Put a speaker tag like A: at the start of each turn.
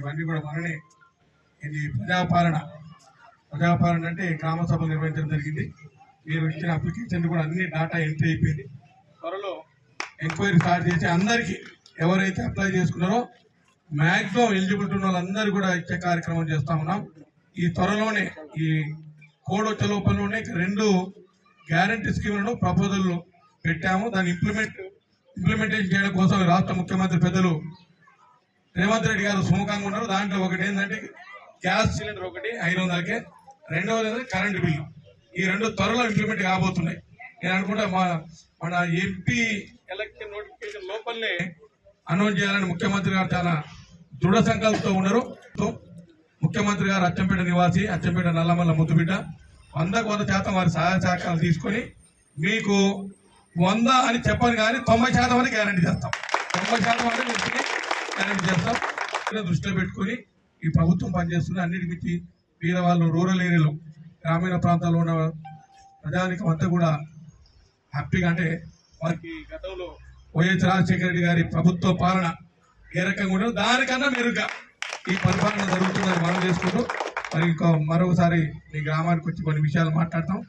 A: ఇవన్నీ కూడా మననే ఇది ప్రజాపాలన అంటే గ్రామ సభలు నిర్వహించడం జరిగింది. మీరు ఇచ్చిన అప్లికేషన్ కూడా అన్ని డేటా ఎంట్రీ అయిపోయింది. త్వరలో ఎంక్వైరీ స్టార్ట్ చేసి అందరికీ ఎవరైతే అప్లై చేసుకున్నారో మ్యాక్సిమం ఎలిజిబిలిటీ ఉన్న వాళ్ళందరూ కూడా ఇచ్చే కార్యక్రమం చేస్తా ఉన్నాం. ఈ త్వరలోనే ఈ కోడ్ వచ్చే లోపలనే 2 గ్యారంటీ స్కీములను ప్రపోజల్ పెట్టాము. దాన్ని ఇంప్లిమెంటేషన్ చేయడం కోసం రాష్ట్ర ముఖ్యమంత్రి పెద్దలు రేవంత్ రెడ్డి గారు సుముఖంగా ఉన్నారు. దాంట్లో ఒకటి ఏంటంటే గ్యాస్ సిలిండర్ ఒకటి 500కే, రెండవది కరెంటు బిల్లు. ఈ 2 త్వరలో ఇంప్లిమెంట్ కాబోతున్నాయి. నేను అనుకుంటా మన ఎంపీ ఎలక్షన్ నోటిఫికేషన్ లోపలనే అనౌన్స్ చేయాలని ముఖ్యమంత్రి గారు చాలా దృఢ సంకల్పంతో ఉన్నారు. ముఖ్యమంత్రి గారు అచ్చంపేట నివాసి, అచ్చంపేట నల్లమల్ల ముద్దుబిడ్డ, 100% వారి సహాయ సహకారాలు తీసుకొని మీకు 100 అని చెప్పను కానీ 90% అని గ్యారంటీ చేస్తాం. 90% అంటే గ్యారంటీ చేస్తాం. దృష్టిలో పెట్టుకుని ఈ ప్రభుత్వం పనిచేస్తుంది. అన్నిటికీ పేదవాళ్ళు, రూరల్ ఏరియాలో, గ్రామీణ ప్రాంతాల్లో ఉన్న ప్రజానికం అంతా కూడా హ్యాపీగా, అంటే వారికి గతంలో వైఎస్ రాజశేఖర రెడ్డి గారి ప్రభుత్వ పాలన ఏ రకంగా ఉండదు దానికన్నా మెరుగ్గా ఈ పరిపాలన జరుగుతుందని మనం చేసుకుంటూ మరొకసారి మీ గ్రామానికి వచ్చి కొన్ని విషయాలు మాట్లాడతాం.